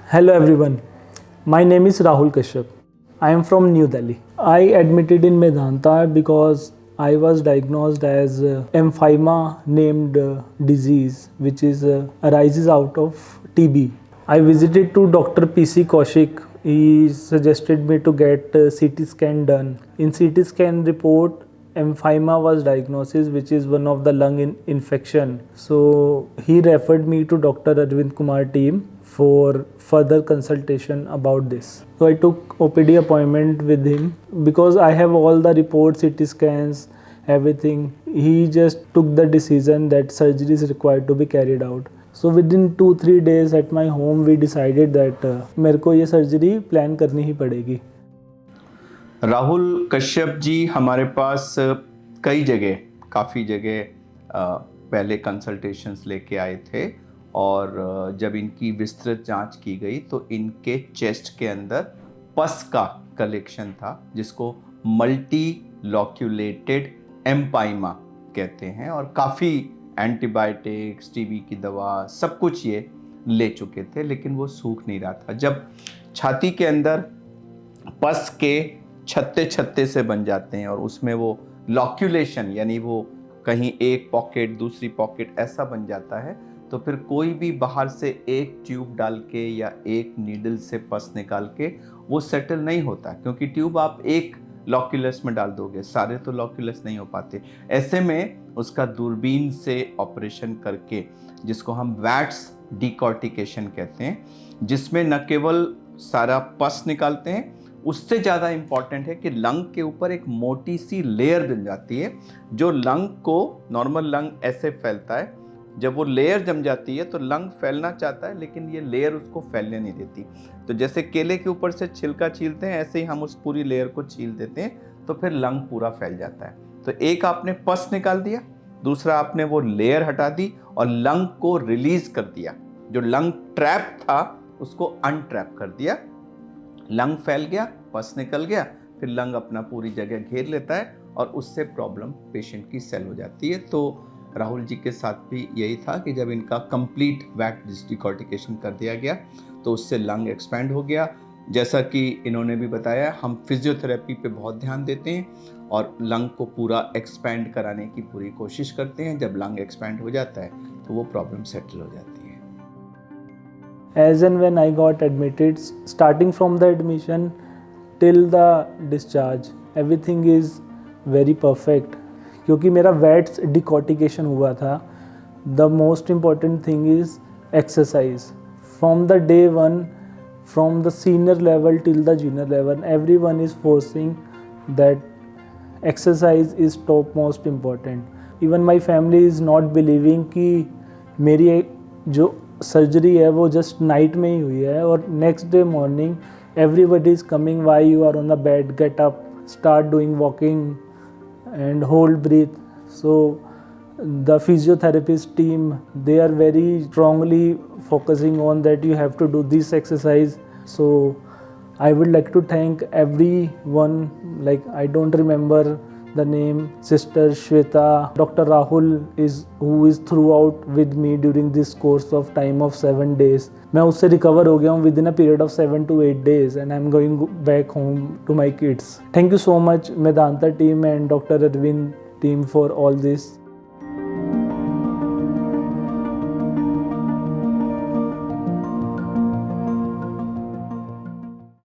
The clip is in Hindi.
Hello everyone, my name is Rahul Kashyap. I am from New Delhi. I admitted in Medanta because I was diagnosed as emphyema named disease which is arises out of TB. I visited to Dr. PC Kaushik. He suggested me to get CT scan done. In CT scan report, emphyema was diagnosis, which is one of the lung infection. So he referred me to Dr. Arvind Kumar team for further consultation about this. So I took OPD appointment with him because I have all the reports, CT scans, everything. He just took the decision that surgery is required to be carried out. So within 2-3 days at my home we decided that मेरे को ये सर्जरी प्लान करनी ही पड़ेगी. राहुल कश्यप जी हमारे पास काफ़ी जगह पहले कंसल्टेशंस लेके आए थे और जब इनकी विस्तृत जांच की गई तो इनके चेस्ट के अंदर पस का कलेक्शन था जिसको मल्टी लॉक्यूलेटेड एम्पाइमा कहते हैं और काफ़ी एंटीबायोटिक्स, टीबी की दवा, सब कुछ ये ले चुके थे लेकिन वो सूख नहीं रहा था. जब छाती के अंदर पस के छत्ते से बन जाते हैं और उसमें वो लॉक्यूलेशन यानी वो कहीं एक पॉकेट दूसरी पॉकेट ऐसा बन जाता है तो फिर कोई भी बाहर से एक ट्यूब डाल के या एक नीडल से पस निकाल के वो सेटल नहीं होता क्योंकि ट्यूब आप एक लॉक्यूलस में डाल दोगे, सारे तो लॉक्यूलस नहीं हो पाते. ऐसे में उसका दूरबीन से ऑपरेशन करके जिसको हम वैट्स डिकॉर्टिकेशन कहते हैं, जिसमें न केवल सारा पस निकालते हैं, उससे ज़्यादा इम्पॉर्टेंट है कि लंग के ऊपर एक मोटी सी लेयर बन जाती है जो लंग को, नॉर्मल लंग ऐसे फैलता है, जब वो लेयर जम जाती है तो लंग फैलना चाहता है लेकिन ये लेयर उसको फैलने नहीं देती. तो जैसे केले के ऊपर से छिलका छीलते हैं ऐसे ही हम उस पूरी लेयर को छील देते हैं तो फिर लंग पूरा फैल जाता है. तो एक आपने पस निकाल दिया, दूसरा आपने वो लेयर हटा दी और लंग को रिलीज कर दिया. जो लंग ट्रैप था उसको अनट्रैप कर दिया. लंग फैल गया, पस निकल गया, फिर लंग अपना पूरी जगह घेर लेता है और उससे प्रॉब्लम पेशेंट की सेल हो जाती है. तो राहुल जी के साथ भी यही था कि जब इनका कंप्लीट वैक्स डिकॉर्टिकेशन कर दिया गया तो उससे लंग एक्सपैंड हो गया. जैसा कि इन्होंने भी बताया, हम फिजियोथेरेपी पे बहुत ध्यान देते हैं और लंग को पूरा एक्सपैंड कराने की पूरी कोशिश करते हैं. जब लंग एक्सपैंड हो जाता है तो वो प्रॉब्लम सेटल हो जाती है. As and when I got admitted, starting from the admission till the discharge, everything is very perfect. क्योंकि मेरा वैट्स डिकॉर्टिकेशन हुआ था. The most important thing is exercise. From the day one, from the senior level till the junior level, every one is forcing that exercise is top most important. Even my family is not believing कि मेरी जो सर्जरी है वो जस्ट नाइट में ही हुई है और next day morning everybody is coming, why you are on the bed, get up, start doing walking and hold breath. So the physiotherapist team, they are very strongly focusing on that you have to do this exercise. So I would like to thank everyone, like I don't remember the name, Sister Shweta, Dr. Rahul who is throughout with me during this course of time of 7 days. मैं उससे रिकवर हो गया हूँ within a period of 7 to 8 days and I'm going back home to my kids. Thank you so much Medanta team and Dr. Arvind team for all this.